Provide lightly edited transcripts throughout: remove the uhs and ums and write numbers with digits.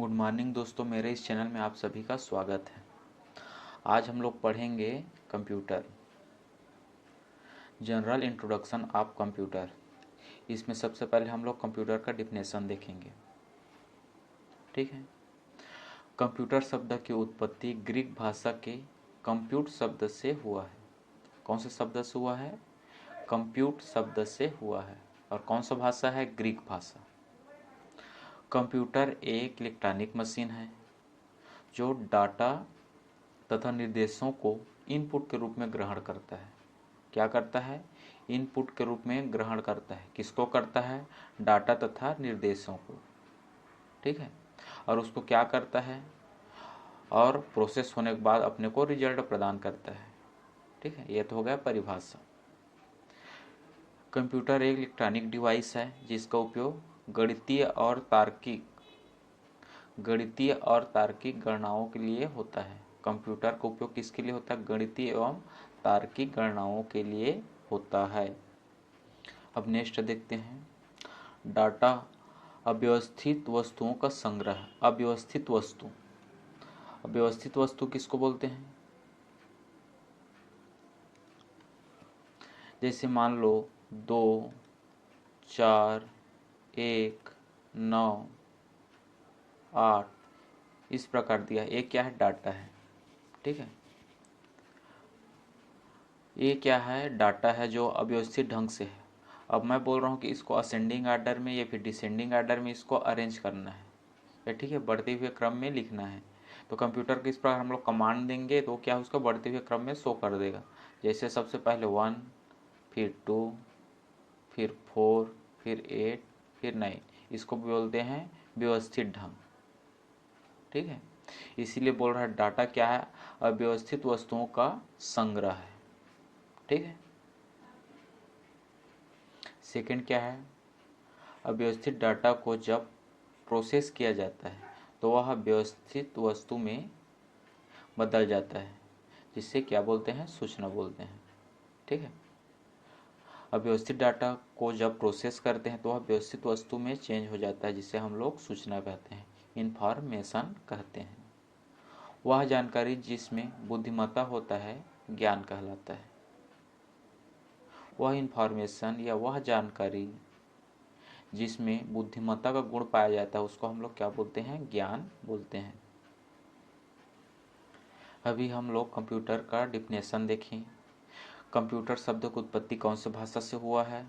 Good morning दोस्तों, मेरे इस चैनल में आप सभी का स्वागत है। आज हम लोग पढ़ेंगे computer, general introduction of computer. इसमें सबसे पहले हम लोग कंप्यूटर का डिफिनेशन देखेंगे। ठीक है। कंप्यूटर शब्द की उत्पत्ति ग्रीक भाषा के कंप्यूट शब्द से हुआ है। कौन से शब्द से हुआ है? कंप्यूट शब्द से हुआ है। और कौन सा भाषा है? ग्रीक भाषा। कंप्यूटर एक इलेक्ट्रॉनिक मशीन है जो डाटा तथा निर्देशों को इनपुट के रूप में ग्रहण करता है। क्या करता है? इनपुट के रूप में ग्रहण करता है। किसको करता है? डाटा तथा निर्देशों को। ठीक है। और उसको क्या करता है? और प्रोसेस होने के बाद अपने को रिजल्ट प्रदान करता है। ठीक है। यह तो हो गया परिभाषा। कंप्यूटर एक इलेक्ट्रॉनिक डिवाइस है जिसका उपयोग गणितीय और तार्किक गणनाओं के लिए होता है। कंप्यूटर का उपयोग किसके लिए होता है? गणितीय एवं तार्किक गणनाओं के लिए होता है। अब नेक्स्ट देखते हैं। डाटा अव्यवस्थित वस्तुओं का संग्रह। अव्यवस्थित वस्तु किसको बोलते हैं? जैसे मान लो 2, 4, 1, 9, 8 इस प्रकार दिया। ये क्या है? डाटा है। ठीक है। ये क्या है? डाटा है जो अव्यवस्थित ढंग से है। अब मैं बोल रहा हूँ कि इसको असेंडिंग आर्डर में या फिर डिसेंडिंग आर्डर में इसको अरेंज करना है। या ठीक है, बढ़ते हुए क्रम में लिखना है। तो कंप्यूटर के इस प्रकार हम लोग कमांड देंगे तो क्या उसको बढ़ते हुए क्रम में शो कर देगा। जैसे सबसे पहले 1, फिर 2, फिर 4, फिर 8, फिर 9। इसको बोलते हैं व्यवस्थित ढंग। ठीक है। इसीलिए बोल रहा है डाटा क्या है? अव्यवस्थित वस्तुओं का संग्रह है। ठीक है। सेकंड क्या है? अव्यवस्थित डाटा को जब प्रोसेस किया जाता है तो वह व्यवस्थित वस्तु में बदल जाता है, जिससे क्या बोलते हैं? सूचना बोलते हैं। ठीक है। अव्यवस्थित डाटा को जब प्रोसेस करते हैं तो वह व्यवस्थित वस्तु में चेंज हो जाता है, जिसे हम लोग सूचना कहते हैं, इंफॉर्मेशन कहते हैं। वह जानकारी जिसमें बुद्धिमत्ता होता है ज्ञान कहलाता है। वह इंफॉर्मेशन या वह जानकारी जिसमें बुद्धिमत्ता का गुण पाया जाता है उसको हम लोग क्या बोलते हैं? ज्ञान बोलते हैं। अभी हम लोग कंप्यूटर का डिफिनेशन देखें। कंप्यूटर शब्द की उत्पत्ति कौन सी भाषा से हुआ है?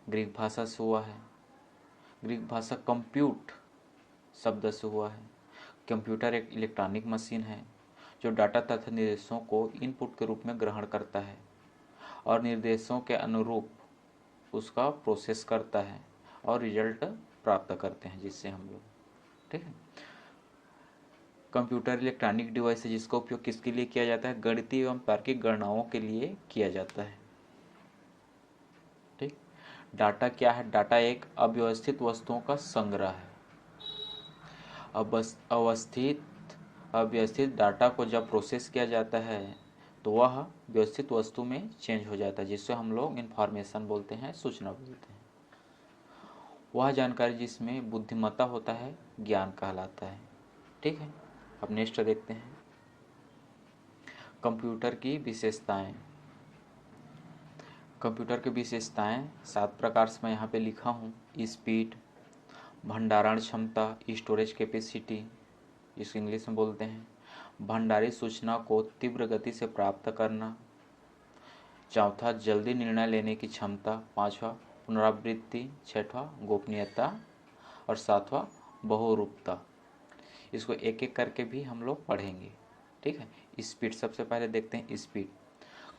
ग्रीक भाषा से हुआ है। ग्रीक भाषा कंप्यूट शब्द से हुआ है। कंप्यूटर एक इलेक्ट्रॉनिक मशीन है जो डाटा तथा निर्देशों को इनपुट के रूप में ग्रहण करता है और निर्देशों के अनुरूप उसका प्रोसेस करता है और रिजल्ट प्राप्त करते हैं, जिससे हम लोग। ठीक है। कंप्यूटर इलेक्ट्रॉनिक डिवाइस है जिसका उपयोग किसके लिए किया जाता है? गणितीय एवं तार्किक गणनाओं के लिए किया जाता है। ठीक। डाटा क्या है? डाटा एक अव्यवस्थित वस्तुओं का संग्रह है। अव्यवस्थित डाटा को जब प्रोसेस किया जाता है तो वह व्यवस्थित वस्तु में चेंज हो जाता है, जिससे हम लोग इंफॉर्मेशन बोलते हैं, सूचना बोलते हैं। वह जानकारी जिसमें बुद्धिमत्ता होता है ज्ञान कहलाता है। ठीक है। अब नेक्स्ट देखते हैं। कंप्यूटर की विशेषताएं। कंप्यूटर की विशेषताएं 7 प्रकार से मैं यहाँ पे लिखा हूँ। स्पीड, भंडारण क्षमता, स्टोरेज कैपेसिटी, इसको इंग्लिश में बोलते हैं। भंडारित सूचना को तीव्र गति से प्राप्त करना। चौथा, जल्दी निर्णय लेने की क्षमता। पांचवा, पुनरावृत्ति। छठवां, गोपनीयता। और सातवां, बहुरूपता। इसको एक एक करके भी हम लोग पढ़ेंगे। ठीक है। स्पीड सबसे पहले देखते हैं। स्पीड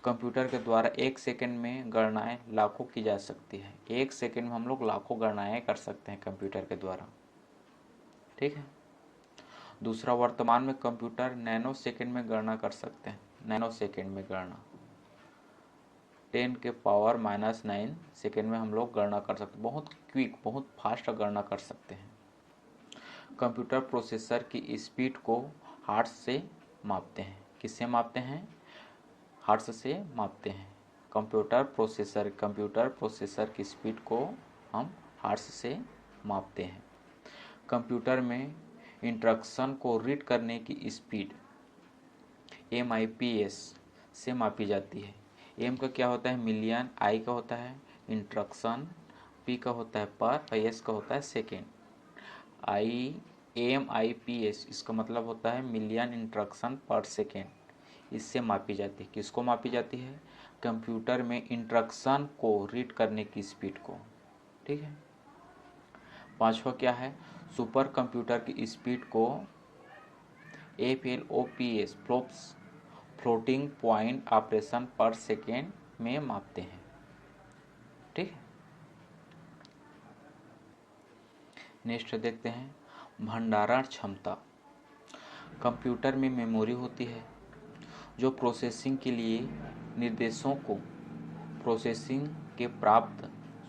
कंप्यूटर के द्वारा 1 सेकंड में गणनाएं लाखों की जा सकती है। 1 सेकंड में हम लोग लाखों गणनाएं कर सकते हैं कंप्यूटर के द्वारा। ठीक है। दूसरा, वर्तमान में कंप्यूटर नैनो सेकंड में गणना कर सकते हैं। नैनो सेकंड में गणना 10⁻⁹ सेकंड में हम लोग गणना कर सकते हैं। बहुत क्विक, बहुत फास्ट गणना कर सकते हैं। कंप्यूटर प्रोसेसर की स्पीड को हर्ट्ज से मापते हैं। किससे मापते हैं? हर्ट्ज से मापते हैं। कंप्यूटर प्रोसेसर की स्पीड को हम हर्ट्ज से मापते हैं। कंप्यूटर में इंस्ट्रक्शन को रीड करने की स्पीड MIPS से मापी जाती है। एम का क्या होता है मिलियन, आई का होता है इंस्ट्रक्शन, पी का होता है पर और एस का होता है सेकेंड। MIPS इसका मतलब होता है मिलियन इंस्ट्रक्शन पर सेकेंड। इससे मापी जाती है। किसको मापी जाती है? कंप्यूटर में इंस्ट्रक्शन को रीड करने की स्पीड को। ठीक है। पांचवा क्या है? सुपर कंप्यूटर की स्पीड को FLOPS फ्लोटिंग पॉइंट ऑपरेशन पर सेकेंड में मापते हैं। ठीक है। नेक्स्ट देखते हैं भंडारण क्षमता। कंप्यूटर में मेमोरी होती है जो प्रोसेसिंग के लिए निर्देशों को प्रोसेसिंग के प्राप्त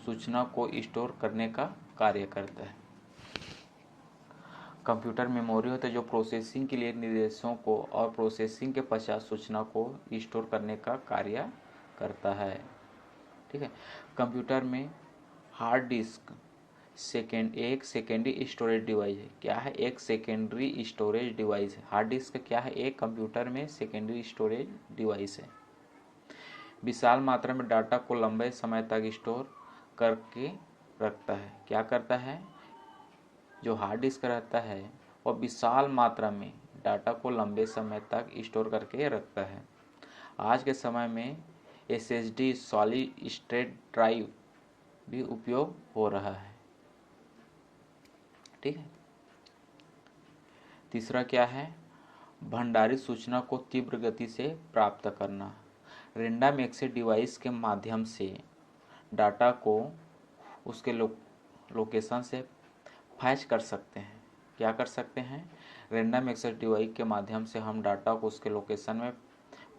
सूचना को स्टोर करने का कार्य करता है। कंप्यूटर मेमोरी होता है जो प्रोसेसिंग के लिए निर्देशों को और प्रोसेसिंग के पश्चात सूचना को स्टोर करने का कार्य करता है। ठीक है। कंप्यूटर में हार्ड डिस्क एक सेकेंडरी स्टोरेज डिवाइस है। क्या है? एक सेकेंडरी स्टोरेज डिवाइस है। हार्ड डिस्क क्या है? एक कंप्यूटर में सेकेंडरी स्टोरेज डिवाइस है। विशाल मात्रा में डाटा को लंबे समय तक स्टोर करके रखता है। क्या करता है? जो हार्ड डिस्क रहता है वह विशाल मात्रा में डाटा को लंबे समय तक स्टोर करके रखता है। आज के समय में SSD सॉलिड स्टेट ड्राइव भी उपयोग हो रहा है। ठीक है। तीसरा क्या है? भंडारित सूचना को तीव्र गति से प्राप्त करना। रैंडम एक्सेस डिवाइस के माध्यम से डाटा को उसके लोकेशन से फैच कर सकते हैं। क्या कर सकते हैं? रैंडम एक्सेस डिवाइस के माध्यम से हम डाटा को उसके लोकेशन में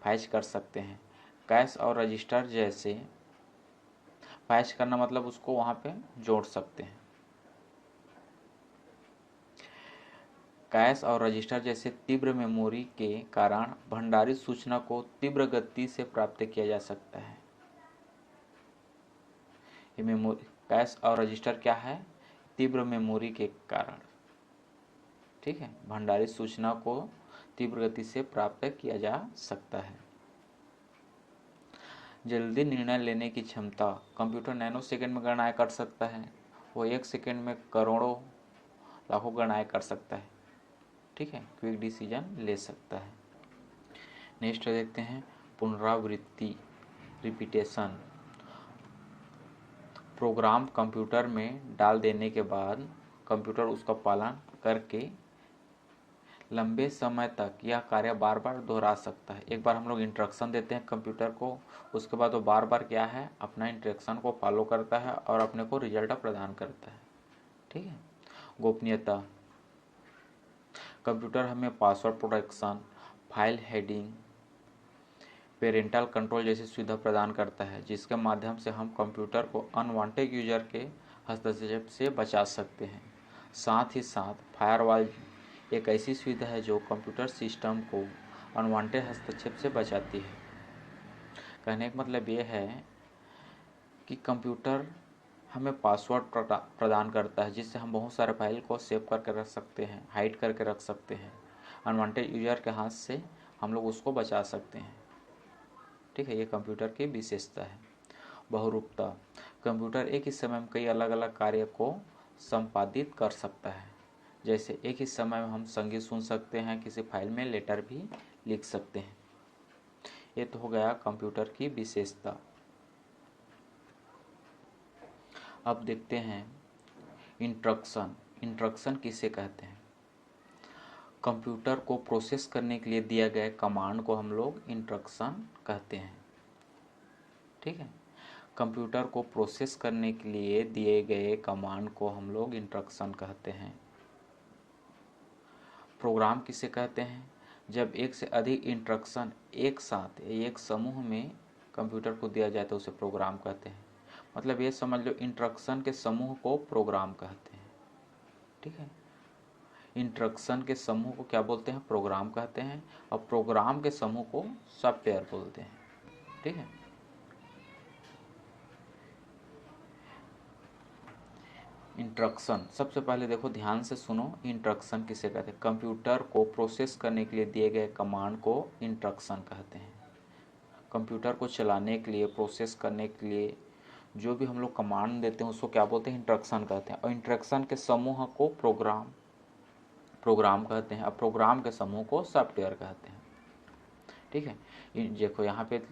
फैच कर सकते हैं। कैश और रजिस्टर जैसे फैच करना मतलब उसको वहाँ पे जोड़ सकते हैं। कैश और रजिस्टर जैसे तीव्र मेमोरी के कारण भंडारित सूचना को तीव्र गति से प्राप्त किया जा सकता है। ये मेमोरी कैश और रजिस्टर क्या है? तीव्र मेमोरी के कारण। ठीक है। भंडारित सूचना को तीव्र गति से प्राप्त किया जा सकता है। जल्दी निर्णय लेने की क्षमता। कंप्यूटर नैनो सेकंड में गणनाएं कर सकता है। वो एक सेकंड में करोड़ों लाखों गणनाएं कर सकता है। ठीक है। क्विक डिसीजन ले सकता है। नेक्स्ट देखते हैं पुनरावृत्ति रिपीटेशन। प्रोग्राम कंप्यूटर में डाल देने के बाद कंप्यूटर उसका पालन करके लंबे समय तक यह कार्य बार बार दोहरा सकता है। एक बार हम लोग इंस्ट्रक्शन देते हैं कंप्यूटर को, उसके बाद वो बार बार क्या है अपना इंस्ट्रक्शन को फॉलो करता है और अपने को रिजल्ट प्रदान करता है। ठीक है। गोपनीयता। कंप्यूटर हमें password protection, file heading, parental control जैसी सुविधा प्रदान करता है जिसके माध्यम से हम कंप्यूटर को अनवांटेड यूजर के हस्तक्षेप से बचा सकते हैं। साथ ही साथ फायरवॉल एक ऐसी सुविधा है जो कंप्यूटर सिस्टम को अनवांटेड हस्तक्षेप से बचाती है। कहने का मतलब ये है कि कंप्यूटर हमें पासवर्ड प्रदान करता है जिससे हम बहुत सारे फाइल को सेव करके रख सकते हैं, हाइड करके रख सकते हैं। अनवांटेड यूजर के हाथ से हम लोग उसको बचा सकते हैं। ठीक है। ये कंप्यूटर की विशेषता है। बहुरूपता। कंप्यूटर एक ही समय में कई अलग अलग कार्य को संपादित कर सकता है। जैसे एक ही समय में हम संगीत सुन सकते हैं, किसी फाइल में लेटर भी लिख सकते हैं। ये तो हो गया कंप्यूटर की विशेषता। अब देखते हैं इंस्ट्रक्शन। इंस्ट्रक्शन किसे कहते हैं? कंप्यूटर को प्रोसेस करने के लिए दिया गया कमांड को हम लोग इंस्ट्रक्शन कहते हैं। ठीक है। कंप्यूटर को प्रोसेस करने के लिए दिए गए कमांड को हम लोग इंस्ट्रक्शन कहते हैं। प्रोग्राम किसे कहते हैं? जब एक से अधिक इंस्ट्रक्शन एक साथ एक समूह में कंप्यूटर को दिया जाए तो उसे प्रोग्राम कहते हैं। मतलब ये समझ लो इंस्ट्रक्शन के समूह को प्रोग्राम कहते हैं। ठीक है। इंस्ट्रक्शन के समूह को क्या बोलते हैं? प्रोग्राम कहते हैं। और प्रोग्राम के समूह को सॉफ्टवेयर बोलते हैं। ठीक है। इंस्ट्रक्शन, सबसे पहले देखो ध्यान से सुनो, इंस्ट्रक्शन किसे कहते हैं? कंप्यूटर को प्रोसेस करने के लिए दिए गए कमांड को इंस्ट्रक्शन कहते हैं। कंप्यूटर को चलाने के लिए, प्रोसेस करने के लिए जो भी हम लोग कमांड देते हैं उसको क्या बोलते हैं? इंस्ट्रक्शन कहते हैं। और इंस्ट्रक्शन के समूह को प्रोग्राम कहते हैं। अब प्रोग्राम के समूह को सॉफ्टवेयर कहते हैं। ठीक है, देखो यहाँ पे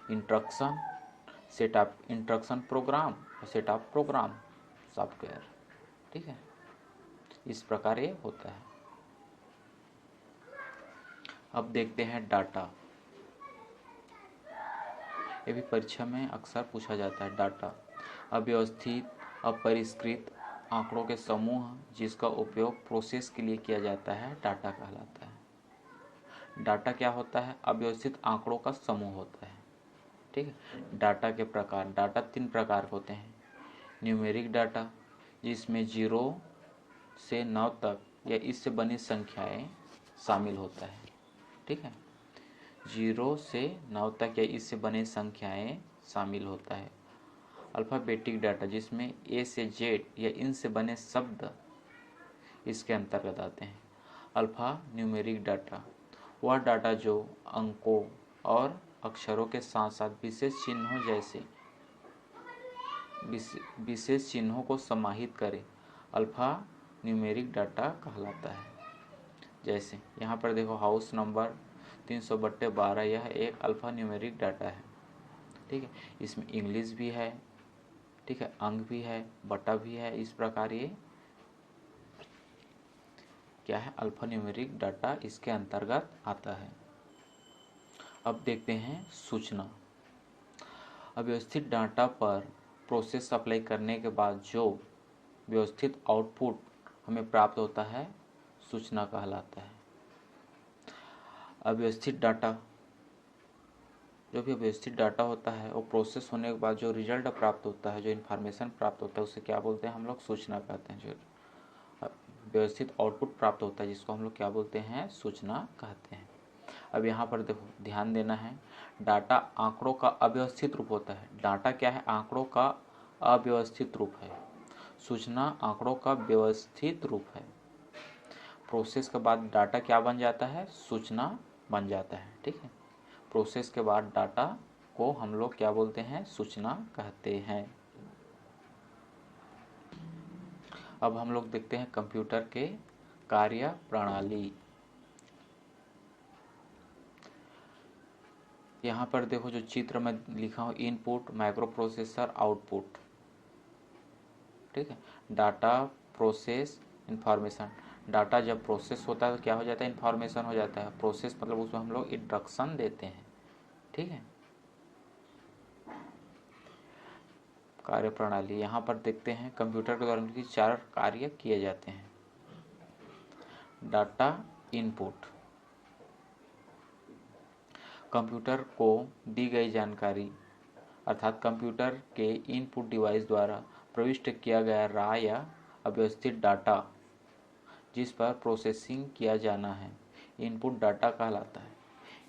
instruction, set of instruction program और सेट ऑफ प्रोग्राम सॉफ्टवेयर। ठीक है, इस प्रकार ये होता है। अब देखते हैं डाटा। ये भी परीक्षा में अक्सर पूछा जाता है। डाटा अव्यवस्थित, अपरिष्कृत आंकड़ों के समूह जिसका उपयोग प्रोसेस के लिए किया जाता है, डाटा कहलाता है। डाटा क्या होता है? अव्यवस्थित आंकड़ों का समूह होता है। ठीक है, डाटा के प्रकार, डाटा 3 प्रकार के होते हैं। न्यूमेरिक डाटा, जिसमें 0 से 9 तक या इससे बनी संख्याएं शामिल होता है। ठीक है, 0 से 9 तक या इससे बने संख्याएं शामिल होता है। अल्फ़ाबेटिक डाटा, जिसमें ए से जेड या इन से बने शब्द इसके अंतर्गत आते हैं। अल्फ़ा न्यूमेरिक डाटा, वह डाटा जो अंकों और अक्षरों के साथ साथ विशेष चिन्हों को समाहित करे, अल्फ़ा न्यूमेरिक डाटा कहलाता है। जैसे यहाँ पर देखो, हाउस नंबर 300/12, यह एक अल्फ़ा न्यूमेरिक डाटा है। ठीक है, इसमें इंग्लिश भी है, ठीक है, अंक भी है, बटा भी है। इस प्रकार ये क्या है? अल्फ़ा न्यूमेरिक डाटा इसके अंतर्गत आता है। अब देखते हैं सूचना। अव्यवस्थित डाटा पर प्रोसेस अप्लाई करने के बाद जो व्यवस्थित आउटपुट हमें प्राप्त होता है, सूचना कहलाता है। अव्यवस्थित डाटा, जो भी अव्यवस्थित डाटा होता है वो प्रोसेस होने के बाद जो रिजल्ट प्राप्त होता है, जो इन्फॉर्मेशन प्राप्त होता है, उसे क्या बोलते हैं? हम लोग सूचना कहते हैं। जो व्यवस्थित आउटपुट प्राप्त होता है जिसको हम लोग क्या बोलते हैं? सूचना कहते हैं। अब यहाँ पर देखो, ध्यान देना है, डाटा आंकड़ों का अव्यवस्थित रूप होता है। डाटा क्या है? आंकड़ों का अव्यवस्थित रूप है। सूचना आंकड़ों का व्यवस्थित रूप है। प्रोसेस के बाद डाटा क्या बन जाता है? सूचना बन जाता है। ठीक है, प्रोसेस के बाद डाटा को हम लोग क्या बोलते हैं? सूचना कहते हैं। अब हम लोग देखते हैं कंप्यूटर के कार्य प्रणाली। यहाँ पर देखो, जो चित्र में लिखा हूँ, इनपुट, माइक्रो प्रोसेसर, आउटपुट। ठीक है, डाटा, प्रोसेस, इंफॉर्मेशन। डाटा जब प्रोसेस होता है तो क्या हो जाता है? इंफॉर्मेशन हो जाता है। प्रोसेस मतलब उसमें हम लोग इंस्ट्रक्शन देते हैं। ठीक है, कार्य प्रणाली। यहाँ पर देखते हैं कंप्यूटर के द्वारा निम्नलिखित 4 कार्य किए जाते हैं। डाटा इनपुट, कंप्यूटर को दी गई जानकारी अर्थात कंप्यूटर के इनपुट डिवाइस द्वारा प्रविष्ट किया गया रॉ या अव्यवस्थित डाटा जिस पर प्रोसेसिंग किया जाना है, इनपुट डाटा कहलाता है।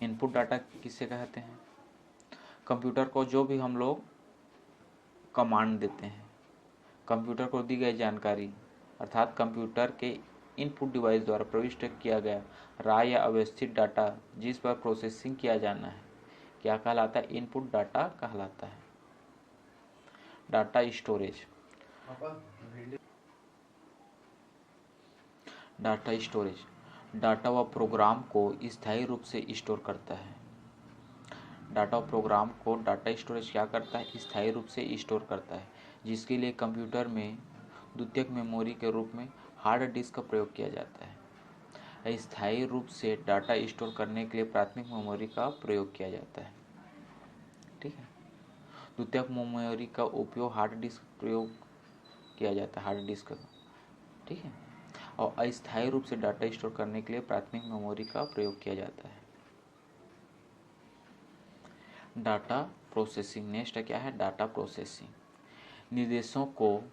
इनपुट डाटा किसे कहते हैं? कंप्यूटर को जो भी हम लोग कमांड देते हैं, कंप्यूटर को दी गई जानकारी अर्थात कंप्यूटर के इनपुट डिवाइस द्वारा प्रविष्ट किया गया रॉ या अव्यवस्थित डाटा जिस पर प्रोसेसिंग किया जाना है, क्या कहलाता है? इनपुट डाटा कहलाता है। Data storage, data storage, data व प्रोग्राम को स्थायी रूप से स्टोर करता है। डाटा व प्रोग्राम को डाटा स्टोरेज क्या करता है? स्थायी रूप से स्टोर करता है, जिसके लिए कंप्यूटर में द्वितीयक मेमोरी के रूप में हार्ड डिस्क का प्रयोग किया जाता है। स्थायी रूप से डाटा स्टोर करने के लिए प्राथमिक मेमोरी का प्रयोग किया जाता है। ठीक है, द्वितीयक मेमोरी का उपयोग हार्ड डिस्क प्रयोग किया जाता है, हार्ड डिस्क का। ठीक है, और अस्थायी रूप से डाटा स्टोर करने के लिए प्राथमिक मेमोरी का प्रयोग किया जाता है। डाटा प्रोसेसिंग, नेक्स्ट क्या है? डाटा प्रोसेसिंग, निर्देशों को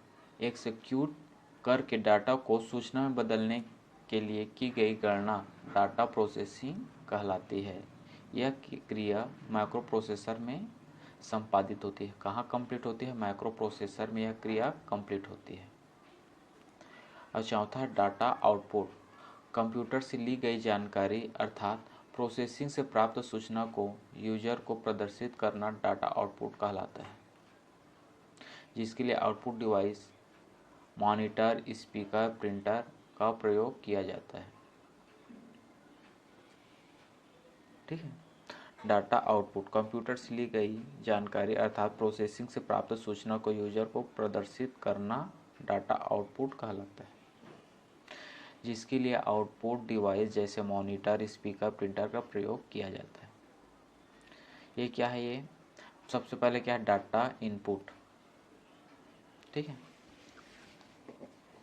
एक्सिक्यूट करके डाटा को सूचना में बदलने के लिए की गई गणना डाटा प्रोसेसिंग कहलाती है। यह क्रिया माइक्रो प्रोसेसर में संपादित होती है। कहाँ कंप्लीट होती है? माइक्रो प्रोसेसर में यह क्रिया कंप्लीट होती है। और चौथा डाटा आउटपुट, कंप्यूटर से ली गई जानकारी अर्थात प्रोसेसिंग से प्राप्त सूचना को यूजर को प्रदर्शित करना डाटा आउटपुट कहलाता है, जिसके लिए output device monitor, speaker, printer का प्रयोग किया जाता है। ठीक है। डाटा आउटपुट, कंप्यूटर से ली गई जानकारी अर्थात प्रोसेसिंग से प्राप्त सूचना को यूजर को प्रदर्शित करना डाटा आउटपुट कहलाता है, जिसके लिए आउटपुट डिवाइस जैसे मॉनिटर, स्पीकर, प्रिंटर का प्रयोग किया जाता है। ये क्या है? ये सबसे पहले क्या है? Data input. ठीक है।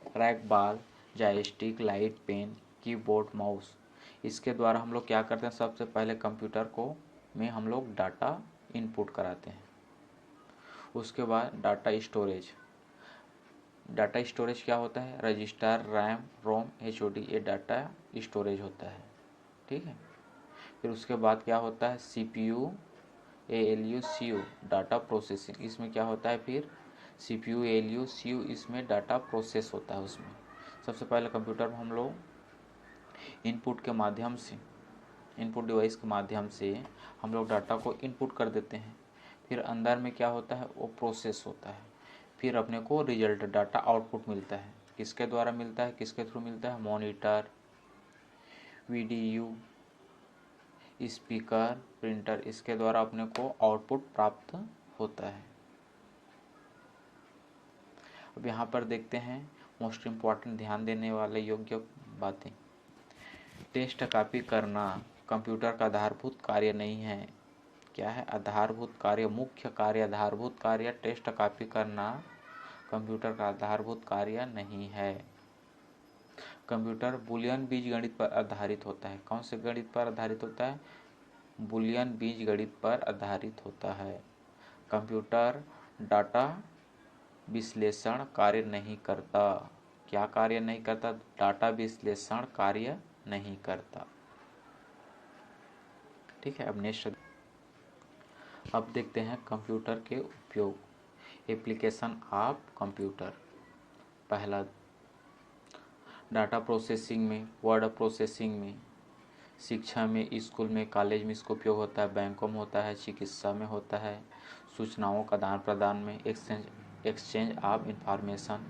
Track ball, joystick, light, pen, keyboard, mouse, इसके द्वारा हम लोग क्या करते हैं? सबसे पहले कंप्यूटर को में हम लोग डाटा इनपुट कराते हैं। उसके बाद डाटा स्टोरेज। डाटा स्टोरेज क्या होता है? रजिस्टर, रैम, रोम, एचओडी, ये डाटा स्टोरेज होता है। ठीक है। फिर उसके बाद क्या होता है? CPU, ALU, CU, data processing. इसमें क्या होता है? फिर सीपीयू, एएलयू, सीयू, इसमें डाटा प्रोसेस होता है। उसमें सबसे पहले कंप्यूटर में हम लोग इनपुट के माध्यम से, इनपुट डिवाइस के माध्यम से हम लोग डाटा को इनपुट कर देते हैं। फिर अंदर में क्या होता है? वो प्रोसेस होता है। फिर अपने को रिजल्ट डाटा आउटपुट मिलता है। किसके द्वारा मिलता है? किसके थ्रू मिलता है? मॉनिटर, वीडीयू, स्पीकर, प्रिंटर, इसके द्वारा अपने को आउटपुट प्राप्त होता है। अब यहाँ पर देखते हैं मोस्ट इम्पॉर्टेंट, ध्यान देने वाले योग्य बातें। टेस्ट कॉपी करना कंप्यूटर का आधारभूत कार्य नहीं है। क्या है? आधारभूत कार्य, मुख्य कार्य, आधारभूत कार्य टेस्ट कॉपी करना कंप्यूटर का आधारभूत कार्य नहीं है। कंप्यूटर बुलियन बीजगणित पर आधारित होता है। कौन से गणित पर आधारित होता है? बुलियन बीजगणित पर आधारित होता है। कंप्यूटर डाटा विश्लेषण कार्य नहीं करता। क्या कार्य नहीं करता? डाटा विश्लेषण कार्य नहीं करता। ठीक है। अब नेक्स्ट, अब देखते हैं कंप्यूटर के उपयोग, एप्लीकेशन ऑफ कंप्यूटर। पहला, डाटा प्रोसेसिंग में, वर्ड प्रोसेसिंग में, शिक्षा में, स्कूल में, कॉलेज में इसका उपयोग होता है, बैंकों में होता है, चिकित्सा में होता है, सूचनाओं का आदान प्रदान में, एक्सचेंज ऑफ इंफॉर्मेशन,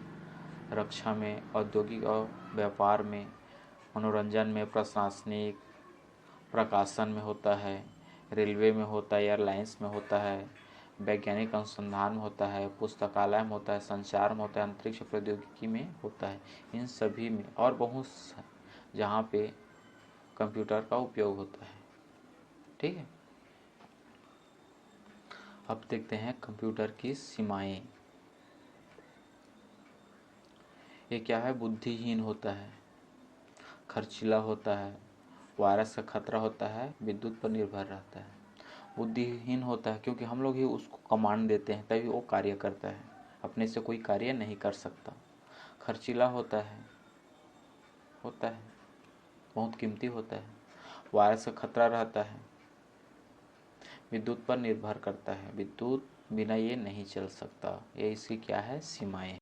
रक्षा में, औद्योगिक और व्यापार में, मनोरंजन में, प्रशासनिक, प्रकाशन में होता है, रेलवे में होता है, एयरलाइंस में होता है, वैज्ञानिक अनुसंधान में होता है, पुस्तकालय में होता है, संचार में होता है, अंतरिक्ष प्रौद्योगिकी में होता है। इन सभी में और बहुत जहाँ पे कंप्यूटर का उपयोग होता है। ठीक है। अब देखते हैं कंप्यूटर की सीमाएं। ये क्या है? बुद्धिहीन होता है, खर्चीला होता है, वायरस का खतरा होता है, विद्युत पर निर्भर रहता है। बुद्धिहीन होता है क्योंकि हम लोग ही उसको कमांड देते हैं तभी वो कार्य करता है, अपने से कोई कार्य नहीं कर सकता। खर्चीला होता है बहुत कीमती होता है, वायरस का खतरा रहता है, विद्युत पर निर्भर करता है, विद्युत बिना ये नहीं चल सकता। ये इसकी क्या है? सीमाएं।